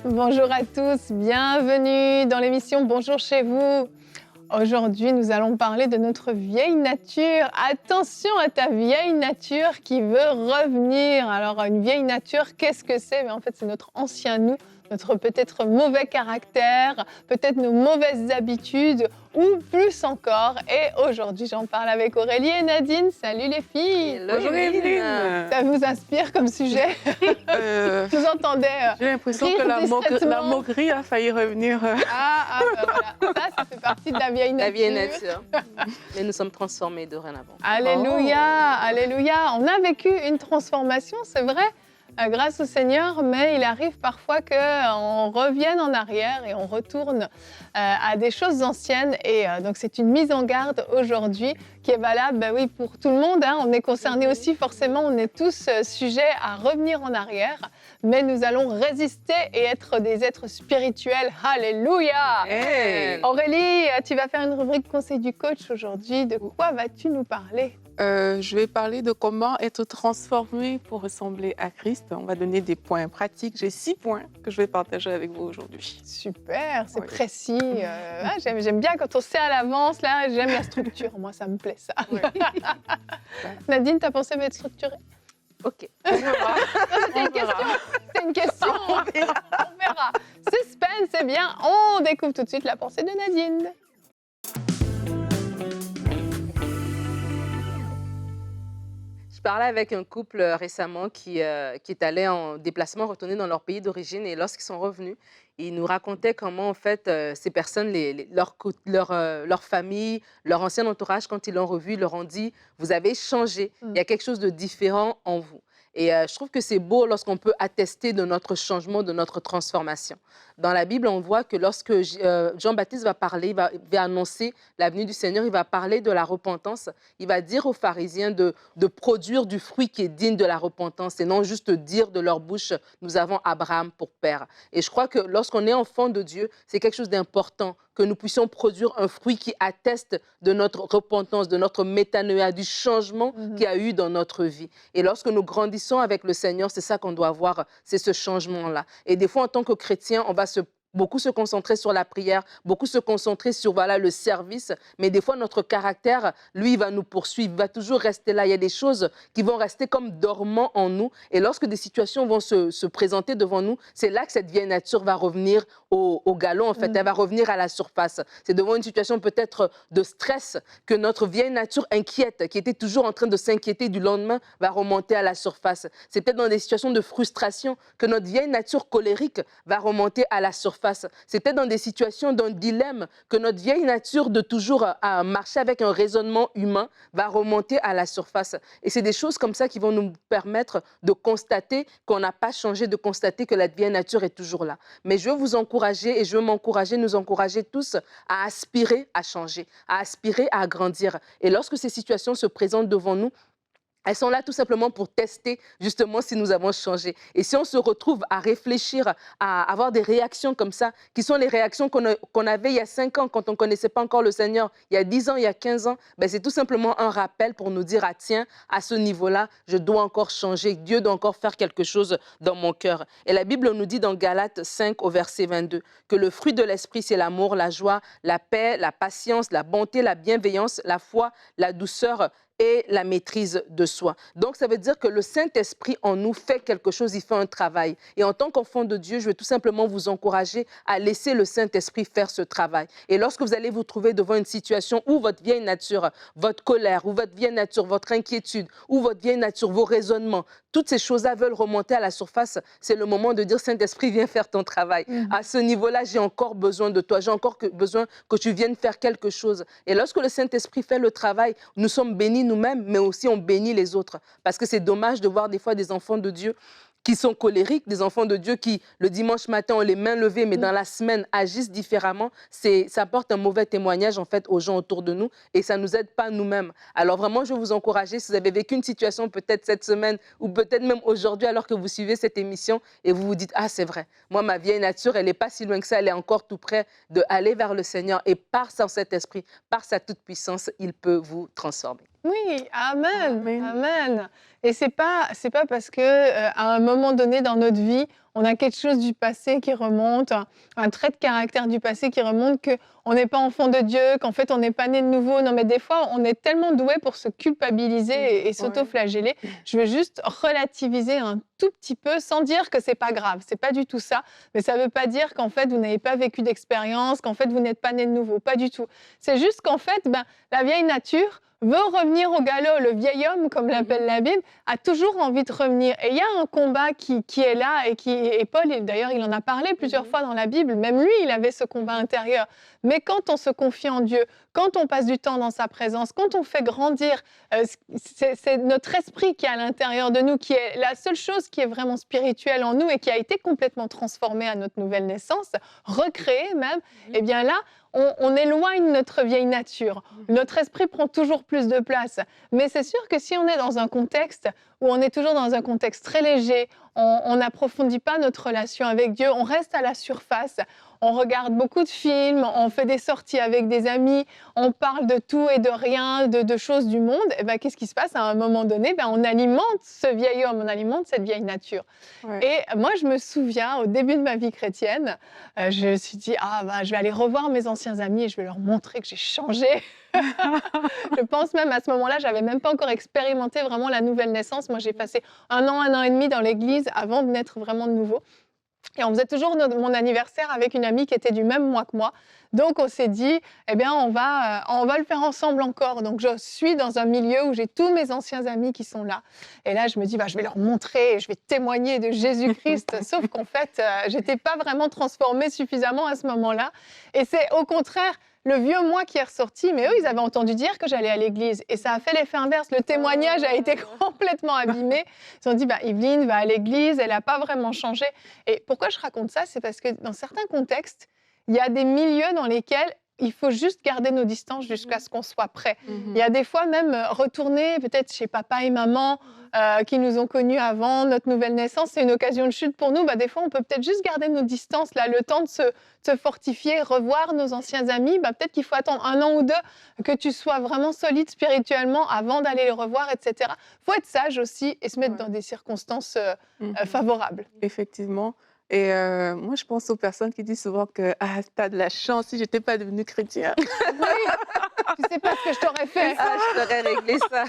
Bonjour à tous, bienvenue dans l'émission Bonjour chez vous. Aujourd'hui, nous allons parler de notre vieille nature. Attention à ta vieille nature qui veut revenir. Alors, une vieille nature, qu'est-ce que c'est? En fait, c'est notre ancien nous, notre peut-être mauvais caractère, peut-être nos mauvaises habitudes ou plus encore. Et aujourd'hui, j'en parle avec Aurélie et Nadine. Salut les filles! Bonjour Evelyne. Ça vous inspire comme sujet? Vous entendez J'ai l'impression que la moquerie a failli revenir. Voilà. Ça fait partie de la vieille nature. La vieille nature. Mais nous sommes transformés dorénavant. Alléluia, alléluia. On a vécu une transformation, c'est vrai, grâce au Seigneur, mais il arrive parfois qu'on revienne en arrière et on retourne à des choses anciennes. Et donc, c'est une mise en garde aujourd'hui qui est valable pour tout le monde. On est concernés aussi, forcément, on est tous sujets à revenir en arrière, mais nous allons résister et être des êtres spirituels. Alléluia! Hey. Aurélie, tu vas faire une rubrique conseil du coach aujourd'hui. De quoi vas-tu nous parler? Je vais parler de comment être transformé pour ressembler à Christ. On va donner des points pratiques. J'ai 6 points que je vais partager avec vous aujourd'hui. Super, c'est Oui. précis. J'aime bien quand on sait à l'avance. Là, j'aime la structure. Moi, ça me plaît, ça. Oui. Nadine, ta pensée va être structurée? Ok. On verra. C'est une question. C'est une question. On verra. On verra. Suspense, c'est bien. On découvre tout de suite la pensée de Nadine. Je parlais avec un couple récemment qui est allé en déplacement, retourné dans leur pays d'origine. Et lorsqu'ils sont revenus, ils nous racontaient comment, en fait, ces personnes, leur famille, leur ancien entourage, quand ils l'ont revu, ils leur ont dit « Vous avez changé, il y a quelque chose de différent en vous ». Et je trouve que c'est beau lorsqu'on peut attester de notre changement, de notre transformation. Dans la Bible, on voit que lorsque Jean-Baptiste va parler, il va annoncer la venue du Seigneur, il va parler de la repentance. Il va dire aux pharisiens de produire du fruit qui est digne de la repentance et non juste dire de leur bouche « nous avons Abraham pour père ». Et je crois que lorsqu'on est enfant de Dieu, c'est quelque chose d'important que nous puissions produire un fruit qui atteste de notre repentance, de notre métanoïa, du changement qu'il y a eu dans notre vie. Et lorsque nous grandissons avec le Seigneur, c'est ça qu'on doit voir, c'est ce changement-là. Et des fois, en tant que chrétien, on va beaucoup se concentrer sur la prière, beaucoup se concentrer sur le service, mais des fois notre caractère, lui, il va nous poursuivre, il va toujours rester là. Il y a des choses qui vont rester comme dormants en nous et lorsque des situations vont se présenter devant nous, c'est là que cette vieille nature va revenir au galop, en fait, elle va revenir à la surface. C'est devant une situation peut-être de stress que notre vieille nature inquiète, qui était toujours en train de s'inquiéter du lendemain, va remonter à la surface. C'est peut-être dans des situations de frustration que notre vieille nature colérique va remonter à la surface. C'est peut-être dans des situations d'un dilemme que notre vieille nature de toujours marcher avec un raisonnement humain va remonter à la surface. Et c'est des choses comme ça qui vont nous permettre de constater qu'on n'a pas changé, de constater que la vieille nature est toujours là. Mais je veux vous encourager et je veux nous encourager tous à aspirer à changer, à aspirer à grandir. Et lorsque ces situations se présentent devant nous, elles sont là tout simplement pour tester justement si nous avons changé. Et si on se retrouve à réfléchir, à avoir des réactions comme ça, qui sont les réactions qu'on avait il y a 5 ans quand on ne connaissait pas encore le Seigneur, il y a 10 ans, il y a 15 ans, c'est tout simplement un rappel pour nous dire, tiens, à ce niveau-là, je dois encore changer, Dieu doit encore faire quelque chose dans mon cœur. Et la Bible nous dit dans Galates 5 au verset 22 que le fruit de l'esprit, c'est l'amour, la joie, la paix, la patience, la bonté, la bienveillance, la foi, la douceur, et la maîtrise de soi. Donc, ça veut dire que le Saint-Esprit en nous fait quelque chose, il fait un travail. Et en tant qu'enfant de Dieu, je vais tout simplement vous encourager à laisser le Saint-Esprit faire ce travail. Et lorsque vous allez vous trouver devant une situation où votre vieille nature, votre colère, ou votre vieille nature, votre inquiétude, ou votre vieille nature, vos raisonnements, toutes ces choses-là veulent remonter à la surface, c'est le moment de dire, Saint-Esprit, viens faire ton travail. À ce niveau-là, j'ai encore besoin de toi, j'ai encore besoin que tu viennes faire quelque chose. Et lorsque le Saint-Esprit fait le travail, nous sommes bénis nous-mêmes, mais aussi on bénit les autres. Parce que c'est dommage de voir des fois des enfants de Dieu qui sont colériques, des enfants de Dieu qui, le dimanche matin, ont les mains levées, mais dans la semaine, agissent différemment. Ça porte un mauvais témoignage, en fait, aux gens autour de nous et ça ne nous aide pas nous-mêmes. Alors vraiment, je veux vous encourager, si vous avez vécu une situation peut-être cette semaine ou peut-être même aujourd'hui, alors que vous suivez cette émission et vous vous dites, ah, c'est vrai, moi, ma vieille nature, elle n'est pas si loin que ça, elle est encore tout près d'aller vers le Seigneur et par son Saint-Esprit, par sa toute-puissance, il peut vous transformer. Oui, amen, Amen. amen. Et c'est pas parce que, à un moment donné dans notre vie, on a quelque chose du passé qui remonte, un trait de caractère du passé qui remonte qu'on n'est pas enfant de Dieu, qu'en fait on n'est pas né de nouveau. Non, mais des fois, on est tellement doué pour se culpabiliser et Ouais. s'auto-flageller. Je veux juste relativiser un tout petit peu sans dire que c'est pas grave, c'est pas du tout ça. Mais ça veut pas dire qu'en fait vous n'avez pas vécu d'expérience, qu'en fait vous n'êtes pas né de nouveau, pas du tout. C'est juste qu'en fait, ben, la vieille nature veut revenir au galop. Le vieil homme, comme l'appelle la Bible, a toujours envie de revenir. Et il y a un combat qui est là et Paul, d'ailleurs, il en a parlé plusieurs fois dans la Bible. Même lui, il avait ce combat intérieur. Mais quand on se confie en Dieu, quand on passe du temps dans sa présence, quand on fait grandir, c'est notre esprit qui est à l'intérieur de nous, qui est la seule chose qui est vraiment spirituelle en nous et qui a été complètement transformée à notre nouvelle naissance, recréée même, et bien là, on éloigne notre vieille nature. Notre esprit prend toujours plus de place. Mais c'est sûr que si on est dans un contexte où on est toujours dans un contexte très léger, on n'approfondit pas notre relation avec Dieu, on reste à la surface, on regarde beaucoup de films, on fait des sorties avec des amis, on parle de tout et de rien, de choses du monde, et ben, qu'est-ce qui se passe à un moment donné? Ben, on alimente ce vieil homme, on alimente cette vieille nature. Ouais. Et moi, je me souviens, au début de ma vie chrétienne, je me suis dit, ah, bah, je vais aller revoir mes anciens amis et je vais leur montrer que j'ai changé. Je pense même à ce moment-là, j'avais même pas encore expérimenté vraiment la nouvelle naissance. Moi, j'ai passé un an et demi dans l'église avant de naître vraiment de nouveau. Et on faisait toujours mon anniversaire avec une amie qui était du même mois que moi. Donc, on s'est dit, eh bien, on va le faire ensemble encore. Donc, je suis dans un milieu où j'ai tous mes anciens amis qui sont là. Et là, je me dis, bah, je vais leur montrer, je vais témoigner de Jésus-Christ. Sauf qu'en fait, j'étais pas vraiment transformée suffisamment à ce moment-là. Et c'est au contraire le vieux moi qui est ressorti, mais eux, ils avaient entendu dire que j'allais à l'église. Et ça a fait l'effet inverse. Le témoignage a été complètement abîmé. Ils ont dit, bah, Yveline va à l'église, elle n'a pas vraiment changé. Et pourquoi je raconte ça? C'est parce que dans certains contextes, il y a des milieux dans lesquels il faut juste garder nos distances jusqu'à ce qu'on soit prêt. Il y a des fois même retourner peut-être chez papa et maman qui nous ont connus avant notre nouvelle naissance, c'est une occasion de chute pour nous. Bah, des fois, on peut peut-être juste garder nos distances, là, le temps de se fortifier, revoir nos anciens amis. Bah, peut-être qu'il faut attendre un an ou deux que tu sois vraiment solide spirituellement avant d'aller les revoir, etc. Il faut être sage aussi et se mettre dans des circonstances favorables. Effectivement. Et moi, je pense aux personnes qui disent souvent que ah, t'as de la chance si j'étais pas devenue chrétien. Oui, tu sais pas ce que je t'aurais fait. Ah, je t'aurais réglé ça.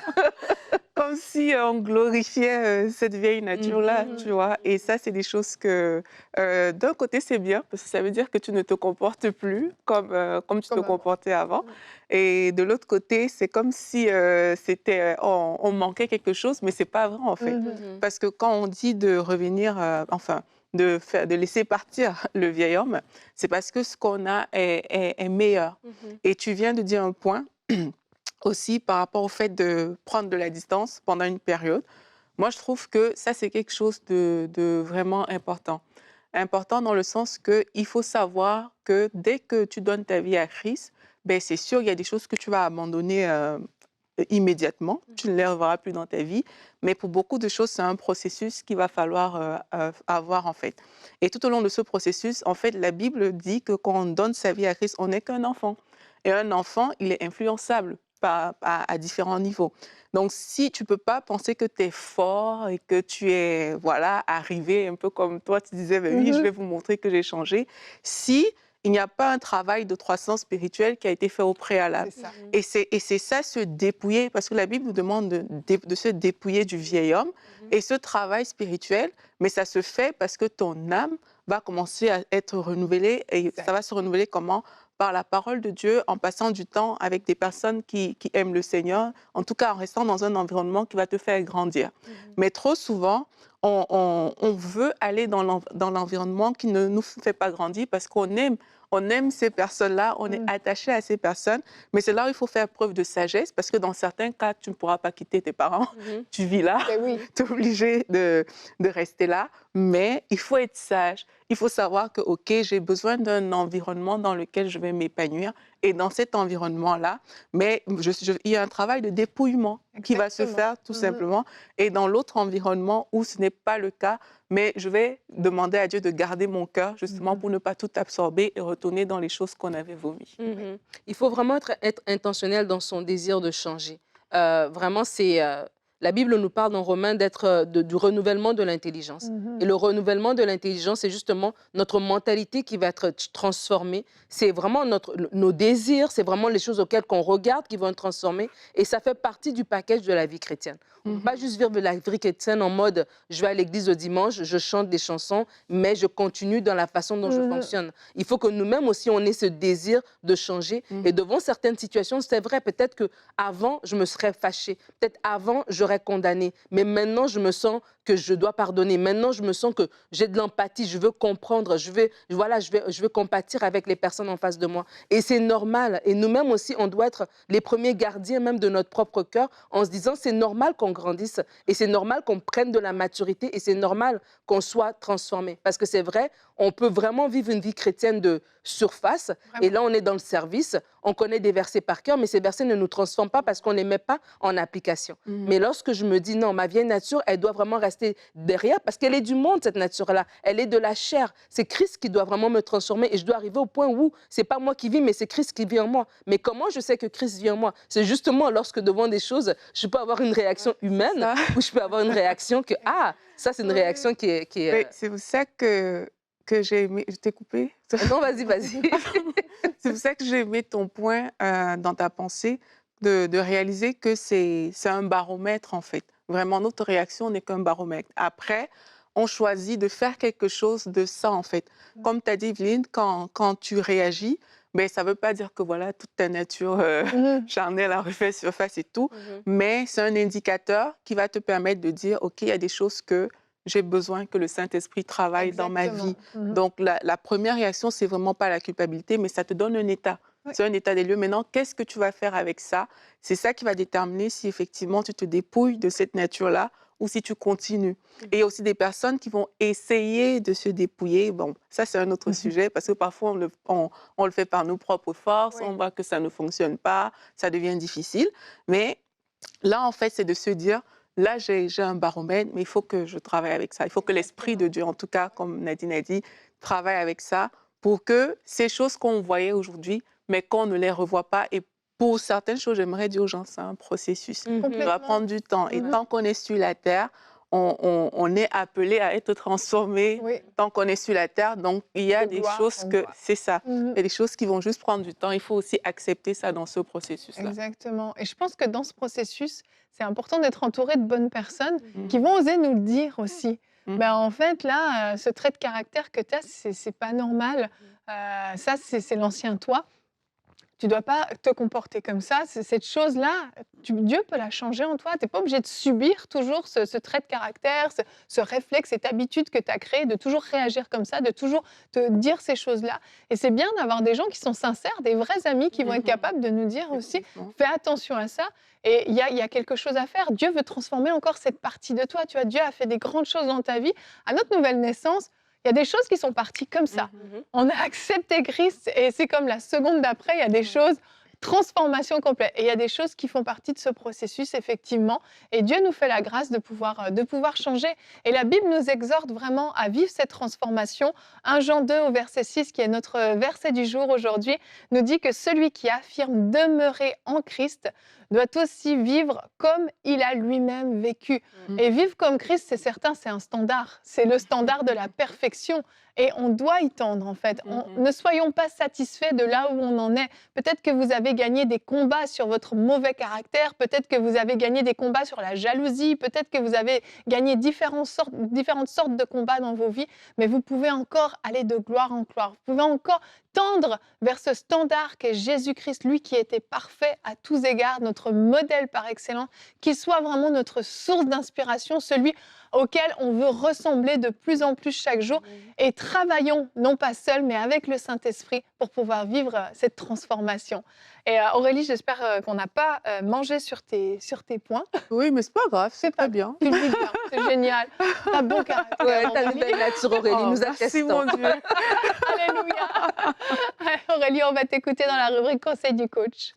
Comme si on glorifiait cette vieille nature-là, tu vois. Et ça, c'est des choses que, d'un côté, c'est bien, parce que ça veut dire que tu ne te comportes plus comme tu te Comme avant. comportais avant. Et de l'autre côté, c'est comme si on manquait quelque chose, mais c'est pas vrai, en fait. Parce que quand on dit de revenir, de laisser partir le vieil homme, c'est parce que ce qu'on a est meilleur. Et tu viens de dire un point aussi par rapport au fait de prendre de la distance pendant une période. Moi, je trouve que ça, c'est quelque chose de vraiment important. Important dans le sens qu'il faut savoir que dès que tu donnes ta vie à Christ, ben, c'est sûr, il y a des choses que tu vas abandonner immédiatement. Tu ne les reverras plus dans ta vie. Mais pour beaucoup de choses, c'est un processus qu'il va falloir avoir, en fait. Et tout au long de ce processus, en fait, la Bible dit que quand on donne sa vie à Christ, on n'est qu'un enfant. Et un enfant, il est influençable à différents niveaux. Donc, si tu ne peux pas penser que tu es fort et que tu es voilà, arrivé, un peu comme toi, tu disais, ben oui, je vais vous montrer que j'ai changé, si il n'y a pas un travail de croissance spirituelle qui a été fait au préalable. C'est ça. Et c'est ça, se dépouiller, parce que la Bible nous demande de se dépouiller du vieil homme. Et ce travail spirituel, mais ça se fait parce que ton âme va commencer à être renouvelée. Et ça va se renouveler comment? Par la parole de Dieu, en passant du temps avec des personnes qui aiment le Seigneur, en tout cas en restant dans un environnement qui va te faire grandir. Mais trop souvent, on veut aller dans l'environnement qui ne nous fait pas grandir parce qu'on aime ces personnes-là, on est attaché à ces personnes, mais c'est là où il faut faire preuve de sagesse parce que dans certains cas, tu ne pourras pas quitter tes parents, tu vis là, tu es obligé de rester là, mais il faut être sage. Il faut savoir que, OK, j'ai besoin d'un environnement dans lequel je vais m'épanouir et dans cet environnement-là, mais il y a un travail de dépouillement qui va se faire tout simplement. Et dans l'autre environnement où ce n'est pas le cas, mais je vais demander à Dieu de garder mon cœur justement pour ne pas tout absorber et retourner dans les choses qu'on avait vomies. Il faut vraiment être intentionnel dans son désir de changer. vraiment, la Bible nous parle dans Romains du renouvellement de l'intelligence. Et le renouvellement de l'intelligence, c'est justement notre mentalité qui va être transformée. C'est vraiment nos désirs, c'est vraiment les choses auxquelles on regarde qui vont être transformées. Et ça fait partie du package de la vie chrétienne. On ne peut pas juste vivre la vie chrétienne en mode « je vais à l'église le dimanche, je chante des chansons, mais je continue dans la façon dont je fonctionne ». Il faut que nous-mêmes aussi, on ait ce désir de changer. Et devant certaines situations, c'est vrai, peut-être qu'avant, je me serais fâchée. Peut-être avant, j'aurais condamné. Mais maintenant, je me sens que je dois pardonner. Maintenant, je me sens que j'ai de l'empathie. Je veux comprendre. Je veux compatir avec les personnes en face de moi. Et c'est normal. Et nous-mêmes aussi, on doit être les premiers gardiens même de notre propre cœur en se disant c'est normal qu'on grandisse et c'est normal qu'on prenne de la maturité et c'est normal qu'on soit transformé. Parce que c'est vrai, on peut vraiment vivre une vie chrétienne de surface. Vraiment. Et là, on est dans le service. On connaît des versets par cœur, mais ces versets ne nous transforment pas parce qu'on ne les met pas en application. Mais lorsque je me dis non, ma vieille nature, elle doit vraiment rester derrière parce qu'elle est du monde, cette nature-là. Elle est de la chair. C'est Christ qui doit vraiment me transformer et je dois arriver au point où c'est pas moi qui vis, mais c'est Christ qui vit en moi. Mais comment je sais que Christ vit en moi? C'est justement lorsque devant des choses, je peux avoir une réaction humaine ou je peux avoir une réaction que, ça c'est une réaction qui est... C'est pour ça que j'ai aimé... Je t'ai coupé? Non, vas-y. C'est pour ça que j'ai aimé ton point dans ta pensée, de réaliser que c'est un baromètre, en fait. Vraiment, notre réaction n'est qu'un baromètre. Après, on choisit de faire quelque chose de ça, en fait. Comme tu as dit, Evelyne, quand tu réagis, ben, ça ne veut pas dire que voilà, toute ta nature charnelle a refait surface et tout, mais c'est un indicateur qui va te permettre de dire, OK, il y a des choses que j'ai besoin que le Saint-Esprit travaille dans ma vie. Donc, la première réaction, c'est vraiment pas la culpabilité, mais ça te donne un état. C'est un état des lieux. Maintenant, qu'est-ce que tu vas faire avec ça? C'est ça qui va déterminer si effectivement tu te dépouilles de cette nature-là ou si tu continues. Et il y a aussi des personnes qui vont essayer de se dépouiller. Bon, ça, c'est un autre sujet parce que parfois, on le fait par nos propres forces, on voit que ça ne fonctionne pas, ça devient difficile. Mais là, en fait, c'est de se dire, là, j'ai un baromètre, mais il faut que je travaille avec ça. Il faut que l'Esprit de Dieu, en tout cas, comme Nadine a dit, travaille avec ça pour que ces choses qu'on voyait aujourd'hui, mais qu'on ne les revoit pas. Et pour certaines choses, j'aimerais dire aux gens, c'est un processus. Ça va prendre du temps. Et tant qu'on est sur la terre, on est appelé à être transformé tant qu'on est sur la terre. Donc, il y a des choses que... C'est ça. Il y a des choses qui vont juste prendre du temps. Il faut aussi accepter ça dans ce processus-là. Exactement. Et je pense que dans ce processus, c'est important d'être entouré de bonnes personnes qui vont oser nous le dire aussi. Ben, en fait, là, ce trait de caractère que tu as, c'est pas normal. Ça, c'est l'ancien toi. Tu ne dois pas te comporter comme ça. Cette chose-là, Dieu peut la changer en toi. Tu n'es pas obligé de subir toujours ce trait de caractère, ce réflexe, cette habitude que tu as créée de toujours réagir comme ça, de toujours te dire ces choses-là. Et c'est bien d'avoir des gens qui sont sincères, des vrais amis qui vont être capables de nous dire aussi « fais attention à ça ». Et il y a quelque chose à faire. Dieu veut transformer encore cette partie de toi. Tu vois, Dieu a fait des grandes choses dans ta vie. À notre nouvelle naissance, il y a des choses qui sont parties comme ça. On a accepté Christ et c'est comme la seconde d'après, il y a des choses, transformation complète. Et il y a des choses qui font partie de ce processus, effectivement. Et Dieu nous fait la grâce de pouvoir changer. Et la Bible nous exhorte vraiment à vivre cette transformation. 1 Jean 2 au verset 6, qui est notre verset du jour aujourd'hui, nous dit que celui qui affirme demeurer en Christ doit aussi vivre comme il a lui-même vécu. Et vivre comme Christ, c'est certain, c'est un standard. C'est le standard de la perfection. Et on doit y tendre, en fait. Ne soyons pas satisfaits de là où on en est. Peut-être que vous avez gagné des combats sur votre mauvais caractère. Peut-être que vous avez gagné des combats sur la jalousie. Peut-être que vous avez gagné différentes sortes de combats dans vos vies. Mais vous pouvez encore aller de gloire en gloire. Vous pouvez encore tendre vers ce standard qu'est Jésus-Christ, lui qui était parfait à tous égards, notre modèle par excellence, qu'il soit vraiment notre source d'inspiration, celui auquel on veut ressembler de plus en plus chaque jour. Et travaillons, non pas seuls, mais avec le Saint-Esprit pour pouvoir vivre cette transformation. Et Aurélie, j'espère qu'on n'a pas mangé sur tes points. Oui, mais c'est pas grave, c'est pas bien. Tu le dis bien, c'est génial. T'as bon caractère. Ouais, t'as une belle nature, Aurélie, nous attestons. Merci, mon Dieu. Alléluia. Aurélie, on va t'écouter dans la rubrique Conseil du coach.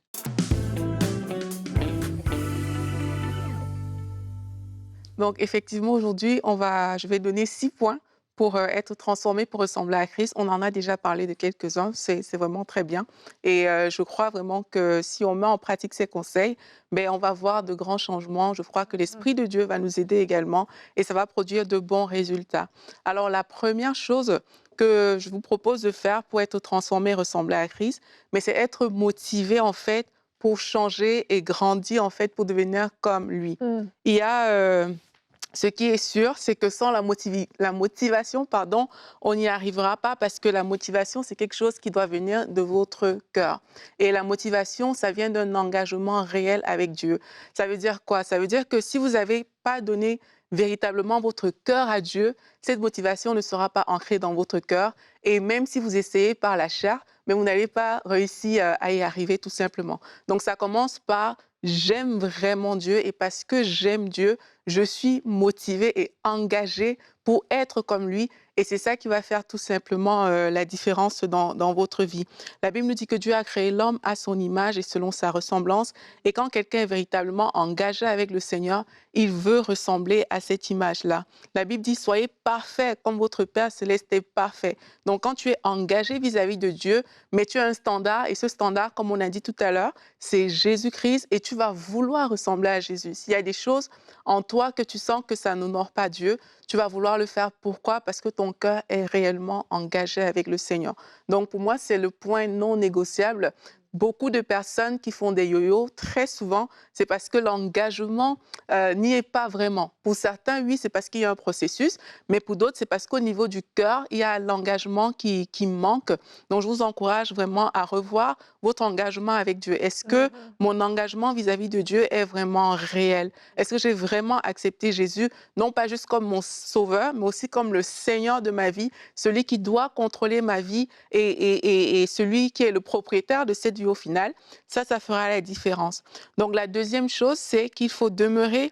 Donc, effectivement, aujourd'hui, je vais donner 6 points pour être transformé, pour ressembler à Christ. On en a déjà parlé de quelques-uns, c'est vraiment très bien. Et je crois vraiment que si on met en pratique ces conseils, ben, on va voir de grands changements. Je crois que l'Esprit de Dieu va nous aider également et ça va produire de bons résultats. Alors, la première chose que je vous propose de faire pour être transformé, ressembler à Christ, mais c'est être motivé en fait pour changer et grandir en fait pour devenir comme lui. Mmh. Il y a ce qui est sûr, c'est que sans la motivation, pardon, on n'y arrivera pas parce que la motivation, c'est quelque chose qui doit venir de votre cœur. Et la motivation, ça vient d'un engagement réel avec Dieu. Ça veut dire quoi? Ça veut dire que si vous n'avez pas donné véritablement votre cœur à Dieu, cette motivation ne sera pas ancrée dans votre cœur. Et même si vous essayez par la chair, mais vous n'allez pas réussir à y arriver tout simplement. Donc ça commence par j'aime vraiment Dieu et parce que j'aime Dieu, je suis motivée et engagée pour être comme lui. Et c'est ça qui va faire tout simplement la différence dans votre vie. La Bible nous dit que Dieu a créé l'homme à son image et selon sa ressemblance. Et quand quelqu'un est véritablement engagé avec le Seigneur, il veut ressembler à cette image-là. La Bible dit, soyez parfaits comme votre Père céleste est parfait. Donc quand tu es engagé vis-à-vis de Dieu, mais tu as un standard, et ce standard, comme on a dit tout à l'heure, c'est Jésus-Christ, et tu vas vouloir ressembler à Jésus. S'il y a des choses en toi que tu sens que ça n'honore pas Dieu, tu vas vouloir le faire. Pourquoi? Parce que ton cœur est réellement engagé avec le Seigneur. Donc pour moi, c'est le point non négociable. Beaucoup de personnes qui font des yo-yo, très souvent, c'est parce que l'engagement n'y est pas vraiment. Pour certains, oui, c'est parce qu'il y a un processus, mais pour d'autres, c'est parce qu'au niveau du cœur, il y a l'engagement qui manque. Donc, je vous encourage vraiment à revoir votre engagement avec Dieu. Est-ce que mon engagement vis-à-vis de Dieu est vraiment réel? Est-ce que j'ai vraiment accepté Jésus, non pas juste comme mon sauveur, mais aussi comme le Seigneur de ma vie, celui qui doit contrôler ma vie et celui qui est le propriétaire de cette vie au final? Ça fera la différence. Donc, la deuxième chose, c'est qu'il faut demeurer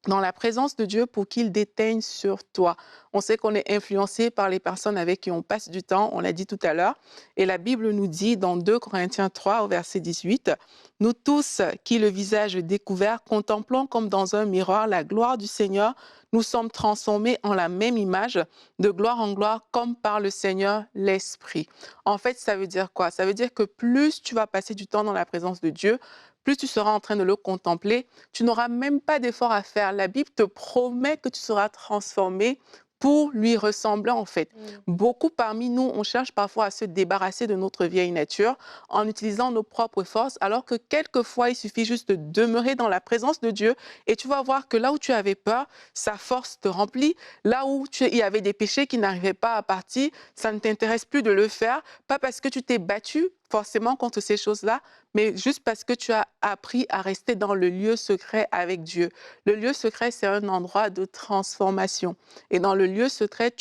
dans la présence de Dieu pour qu'il déteigne sur toi. On sait qu'on est influencé par les personnes avec qui on passe du temps, on l'a dit tout à l'heure, et la Bible nous dit dans 2 Corinthiens 3 au verset 18, « Nous tous qui le visage découvert contemplons comme dans un miroir la gloire du Seigneur, nous sommes transformés en la même image, de gloire en gloire, comme par le Seigneur l'Esprit. » En fait, ça veut dire quoi? Ça veut dire que plus tu vas passer du temps dans la présence de Dieu, plus tu seras en train de le contempler, tu n'auras même pas d'effort à faire. La Bible te promet que tu seras transformé pour lui ressembler en fait. Beaucoup parmi nous, on cherche parfois à se débarrasser de notre vieille nature en utilisant nos propres forces, alors que quelquefois, il suffit juste de demeurer dans la présence de Dieu et tu vas voir que là où tu avais peur, sa force te remplit. Là où il y avait des péchés qui n'arrivaient pas à partir, ça ne t'intéresse plus de le faire, pas parce que tu t'es battu forcément contre ces choses-là, mais juste parce que tu as appris à rester dans le lieu secret avec Dieu. Le lieu secret, c'est un endroit de transformation. Et dans le lieu secret,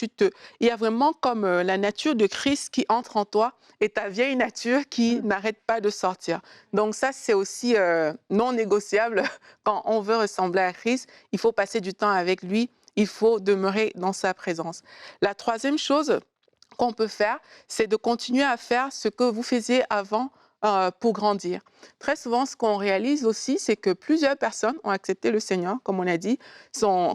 il y a vraiment comme la nature de Christ qui entre en toi et ta vieille nature qui n'arrête pas de sortir. Donc ça, c'est aussi non négociable. Quand on veut ressembler à Christ, il faut passer du temps avec lui, il faut demeurer dans sa présence. La troisième chose qu'on peut faire, c'est de continuer à faire ce que vous faisiez avant pour grandir. Très souvent, ce qu'on réalise aussi, c'est que plusieurs personnes ont accepté le Seigneur, comme on a dit,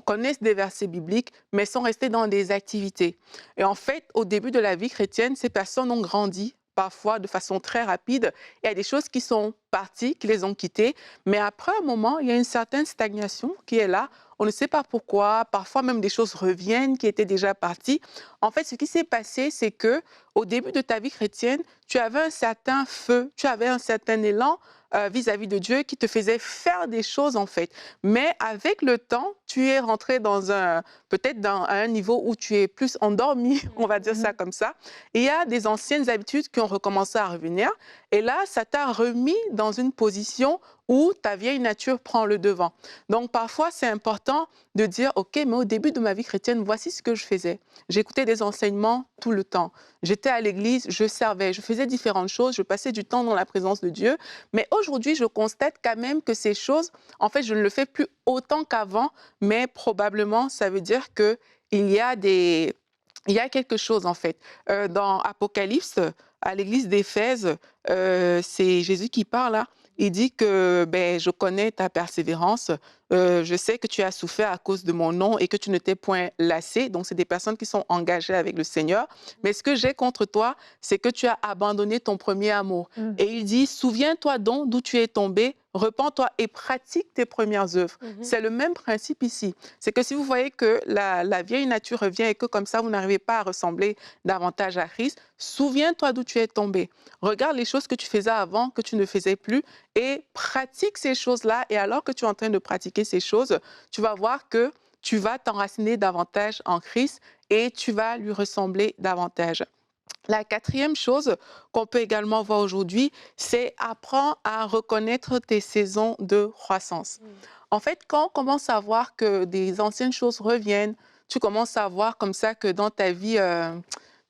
connaissent des versets bibliques, mais sont restées dans des activités. Et en fait, au début de la vie chrétienne, ces personnes ont grandi, parfois de façon très rapide. Il y a des choses qui sont parties, qui les ont quittées, mais après un moment, il y a une certaine stagnation qui est là. On ne sait pas pourquoi, parfois même des choses reviennent qui étaient déjà parties. En fait, ce qui s'est passé, c'est que au début de ta vie chrétienne, tu avais un certain feu, tu avais un certain élan vis-à-vis de Dieu qui te faisait faire des choses en fait. Mais avec le temps, tu es rentré peut-être à un niveau où tu es plus endormi, on va dire ça comme ça. Et il y a des anciennes habitudes qui ont recommencé à revenir. Et là, ça t'a remis dans une position où ta vieille nature prend le devant. Donc parfois, c'est important de dire, OK, mais au début de ma vie chrétienne, voici ce que je faisais. J'écoutais des enseignements tout le temps. J'étais à l'église, je servais, je faisais différentes choses, je passais du temps dans la présence de Dieu. Mais aujourd'hui, je constate quand même que ces choses, en fait, je ne le fais plus autant qu'avant, mais probablement, ça veut dire qu'il y a quelque chose, en fait. Dans Apocalypse, à l'église d'Éphèse, c'est Jésus qui parle là. Il dit que je connais ta persévérance, Je sais que tu as souffert à cause de mon nom et que tu ne t'es point lassé. Donc, c'est des personnes qui sont engagées avec le Seigneur. Mais ce que j'ai contre toi, c'est que tu as abandonné ton premier amour. Mm. Et il dit, souviens-toi donc d'où tu es tombé, repens-toi et pratique tes premières œuvres. C'est le même principe ici. C'est que si vous voyez que la vieille nature revient et que comme ça, vous n'arrivez pas à ressembler davantage à Christ, souviens-toi d'où tu es tombé. Regarde les choses que tu faisais avant, que tu ne faisais plus, et pratique ces choses-là. Et alors que tu es en train de pratiquer ces choses, tu vas voir que tu vas t'enraciner davantage en Christ et tu vas lui ressembler davantage. La quatrième chose qu'on peut également voir aujourd'hui, c'est apprendre à reconnaître tes saisons de croissance. En fait, quand on commence à voir que des anciennes choses reviennent, tu commences à voir comme ça que dans ta vie,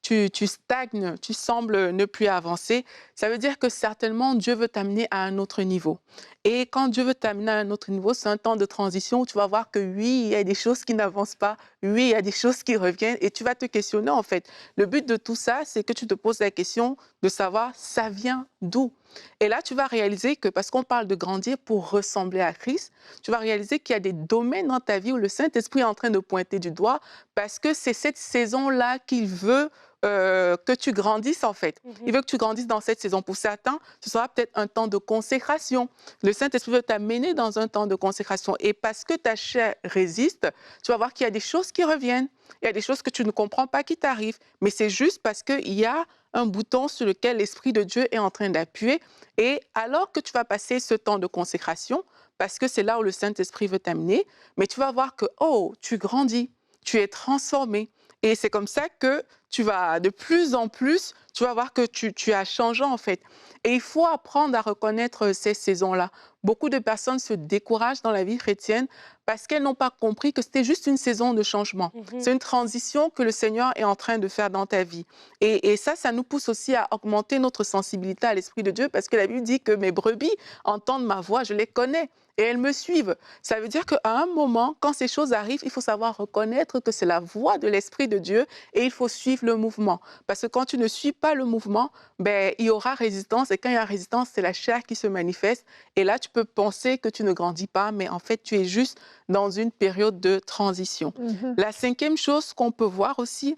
tu stagnes, tu sembles ne plus avancer, ça veut dire que certainement Dieu veut t'amener à un autre niveau. Et quand Dieu veut t'amener à un autre niveau, c'est un temps de transition où tu vas voir que oui, il y a des choses qui n'avancent pas, oui, il y a des choses qui reviennent et tu vas te questionner en fait. Le but de tout ça, c'est que tu te poses la question de savoir ça vient d'où. Et là, tu vas réaliser que, parce qu'on parle de grandir pour ressembler à Christ, tu vas réaliser qu'il y a des domaines dans ta vie où le Saint-Esprit est en train de pointer du doigt parce que c'est cette saison-là qu'il veut que tu grandisses en fait. Il veut que tu grandisses dans cette saison. Pour certains, ce sera peut-être un temps de consécration. Le Saint-Esprit veut t'amener dans un temps de consécration. Et parce que ta chair résiste, tu vas voir qu'il y a des choses qui reviennent. Il y a des choses que tu ne comprends pas qui t'arrivent. Mais c'est juste parce qu'il y a un bouton sur lequel l'Esprit de Dieu est en train d'appuyer. Et alors que tu vas passer ce temps de consécration, parce que c'est là où le Saint-Esprit veut t'amener, mais tu vas voir que, oh, tu grandis, tu es transformé. Et c'est comme ça que tu vas de plus en plus, tu vas voir que tu as changé en fait. Et il faut apprendre à reconnaître ces saisons-là. Beaucoup de personnes se découragent dans la vie chrétienne parce qu'elles n'ont pas compris que c'était juste une saison de changement. C'est une transition que le Seigneur est en train de faire dans ta vie. Et ça nous pousse aussi à augmenter notre sensibilité à l'Esprit de Dieu parce que la Bible dit que mes brebis entendent ma voix, je les connais et elles me suivent. Ça veut dire qu'à un moment, quand ces choses arrivent, il faut savoir reconnaître que c'est la voix de l'Esprit de Dieu et il faut suivre le mouvement. Parce que quand tu ne suis pas le mouvement, ben, il y aura résistance et quand il y a résistance, c'est la chair qui se manifeste. Et là, tu peux penser que tu ne grandis pas, mais en fait, tu es juste dans une période de transition. La cinquième chose qu'on peut voir aussi,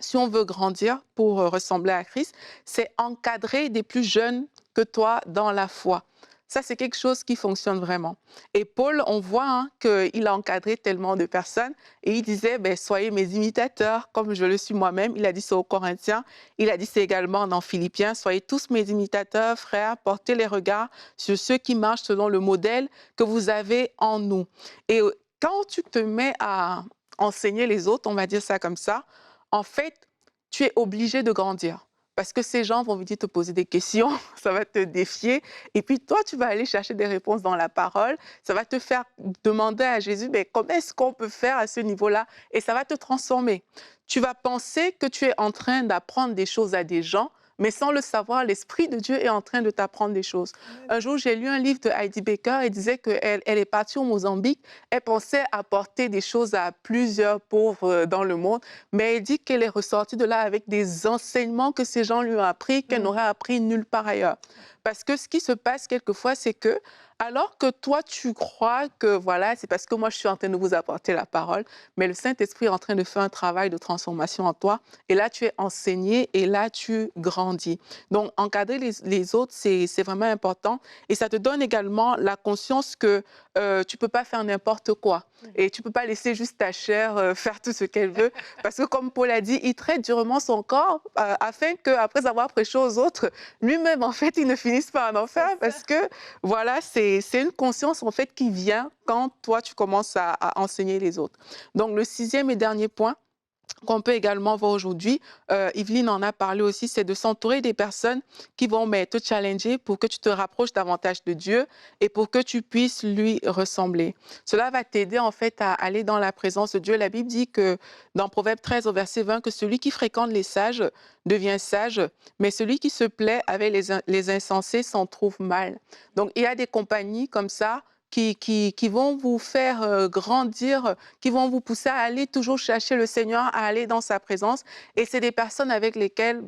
si on veut grandir pour ressembler à Christ, c'est encadrer des plus jeunes que toi dans la foi. Ça, c'est quelque chose qui fonctionne vraiment. Et Paul, on voit qu'il a encadré tellement de personnes et il disait, ben, soyez mes imitateurs, comme je le suis moi-même. Il a dit ça aux Corinthiens, il a dit ça également dans Philippiens, soyez tous mes imitateurs, frères, portez les regards sur ceux qui marchent selon le modèle que vous avez en nous. Et quand tu te mets à enseigner les autres, on va dire ça comme ça, en fait, tu es obligé de grandir. Parce que ces gens vont venir te poser des questions, ça va te défier. Et puis toi, tu vas aller chercher des réponses dans la parole. Ça va te faire demander à Jésus, mais comment est-ce qu'on peut faire à ce niveau-là? Et ça va te transformer. Tu vas penser que tu es en train d'apprendre des choses à des gens, mais sans le savoir, l'Esprit de Dieu est en train de t'apprendre des choses. Un jour, j'ai lu un livre de Heidi Baker. Elle disait qu'elle est partie au Mozambique. Elle pensait apporter des choses à plusieurs pauvres dans le monde, mais elle dit qu'elle est ressortie de là avec des enseignements que ces gens lui ont appris, qu'elle n'aurait appris nulle part ailleurs. Parce que ce qui se passe quelquefois, c'est que alors que toi, tu crois que voilà, c'est parce que moi, je suis en train de vous apporter la parole, mais le Saint-Esprit est en train de faire un travail de transformation en toi. Et là, tu es enseigné et là, tu grandis. Donc, encadrer les autres, c'est vraiment important. Et ça te donne également la conscience que tu ne peux pas faire n'importe quoi. Et tu ne peux pas laisser juste ta chair faire tout ce qu'elle veut. Parce que comme Paul a dit, il traite durement son corps afin qu'après avoir prêché aux autres, lui-même, en fait, il ne finisse pas en enfer. Parce que, voilà, c'est une conscience, en fait, qui vient quand toi, tu commences à enseigner les autres. Donc, le sixième et dernier point qu'on peut également voir aujourd'hui, Yveline en a parlé aussi, c'est de s'entourer des personnes qui vont te challenger pour que tu te rapproches davantage de Dieu et pour que tu puisses lui ressembler. Cela va t'aider en fait à aller dans la présence de Dieu. La Bible dit que dans Proverbe 13 au verset 20, que celui qui fréquente les sages devient sage, mais celui qui se plaît avec les insensés s'en trouve mal. Donc il y a des compagnies comme ça qui vont vous faire grandir, qui vont vous pousser à aller toujours chercher le Seigneur, à aller dans sa présence. Et c'est des personnes avec lesquelles,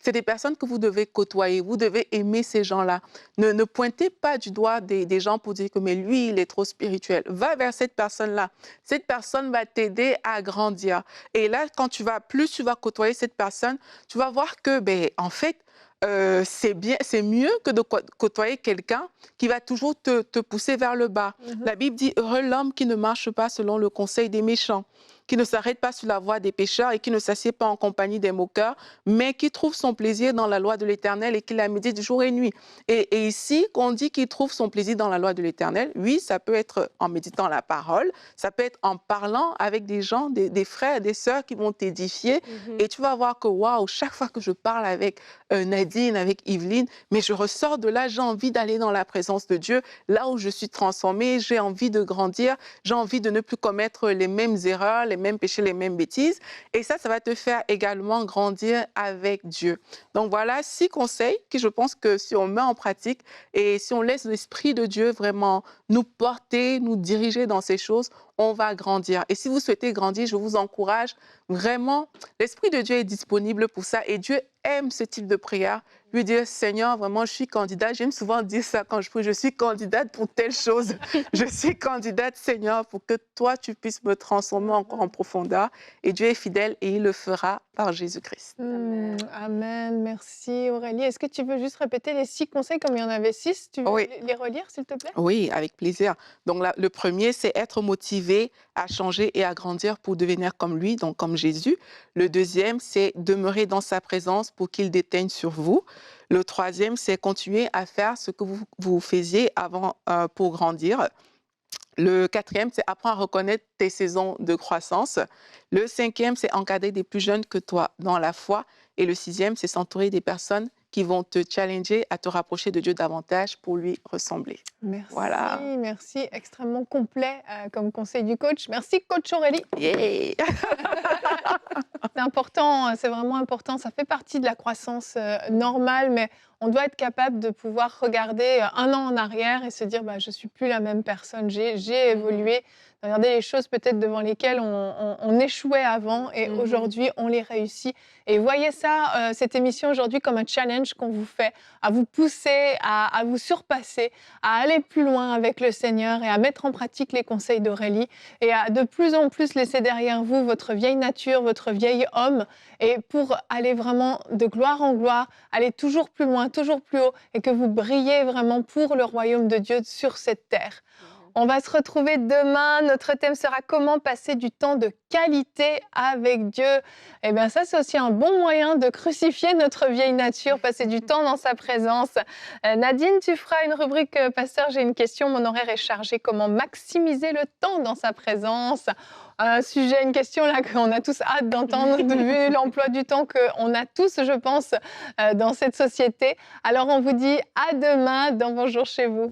c'est des personnes que vous devez côtoyer, vous devez aimer ces gens-là. Ne pointez pas du doigt des gens pour dire que mais lui, il est trop spirituel. Va vers cette personne-là. Cette personne va t'aider à grandir. Et là, plus tu vas côtoyer cette personne, tu vas voir que, en fait, c'est mieux que de côtoyer quelqu'un qui va toujours te pousser vers le bas. La Bible dit, heureux l'homme qui ne marche pas selon le conseil des méchants, qui ne s'arrête pas sur la voie des pécheurs et qui ne s'assied pas en compagnie des moqueurs, mais qui trouve son plaisir dans la loi de l'Éternel et qui la médite jour et nuit. Et ici, qu'on dit qu'il trouve son plaisir dans la loi de l'Éternel, oui, ça peut être en méditant la parole, ça peut être en parlant avec des gens, des frères, des sœurs qui vont t'édifier. Et tu vas voir que, waouh, chaque fois que je parle avec Nadine, avec Yveline, mais je ressors de là, j'ai envie d'aller dans la présence de Dieu, là où je suis transformée, j'ai envie de grandir, j'ai envie de ne plus commettre les mêmes erreurs, les mêmes péchés, les mêmes bêtises. Et ça va te faire également grandir avec Dieu. Donc voilà 6 conseils que je pense que si on met en pratique et si on laisse l'Esprit de Dieu vraiment nous porter, nous diriger dans ces choses, on va grandir. Et si vous souhaitez grandir, je vous encourage vraiment. L'Esprit de Dieu est disponible pour ça et Dieu aime ce type de prière. Lui dire, Seigneur, vraiment, je suis candidate. J'aime souvent dire ça quand je prie, je suis candidate pour telle chose. Je suis candidate, Seigneur, pour que toi, tu puisses me transformer encore en profondeur. Et Dieu est fidèle et il le fera par Jésus-Christ. Amen. Merci Aurélie. Est-ce que tu veux juste répéter les 6 conseils comme il y en avait 6? Tu veux les relire, s'il te plaît? Oui, avec plaisir. Donc là, le premier, c'est être motivé à changer et à grandir pour devenir comme lui, donc comme Jésus. Le deuxième, c'est demeurer dans sa présence pour qu'il déteigne sur vous. Le troisième, c'est continuer à faire ce que vous faisiez avant pour grandir. Le quatrième, c'est apprendre à reconnaître tes saisons de croissance. Le cinquième, c'est encadrer des plus jeunes que toi dans la foi. Et le sixième, c'est s'entourer des personnes qui vont te challenger à te rapprocher de Dieu davantage pour lui ressembler. Merci, Voilà. merci. Extrêmement complet comme conseil du coach. Merci, coach Aurélie. Yeah. C'est important, c'est vraiment important. Ça fait partie de la croissance normale, mais on doit être capable de pouvoir regarder 1 an en arrière et se dire je ne suis plus la même personne, j'ai évolué. Regarder les choses peut-être devant lesquelles on échouait avant et aujourd'hui on les réussit. Et voyez ça, cette émission aujourd'hui comme un challenge qu'on vous fait, à vous pousser, à vous surpasser, à aller plus loin avec le Seigneur et à mettre en pratique les conseils d'Aurélie et à de plus en plus laisser derrière vous votre vieille nature, votre vieil homme et pour aller vraiment de gloire en gloire, aller toujours plus loin, toujours plus haut et que vous brillez vraiment pour le royaume de Dieu sur cette terre. On va se retrouver demain. Notre thème sera comment passer du temps de qualité avec Dieu. Et bien ça, c'est aussi un bon moyen de crucifier notre vieille nature, passer du temps dans sa présence. Nadine, tu feras une rubrique « Pasteur, j'ai une question, mon horaire est chargé. Comment maximiser le temps dans sa présence ?» Un sujet, une question là qu'on a tous hâte d'entendre, vu l'emploi du temps qu'on a tous, je pense, dans cette société. Alors on vous dit à demain dans Bonjour chez vous.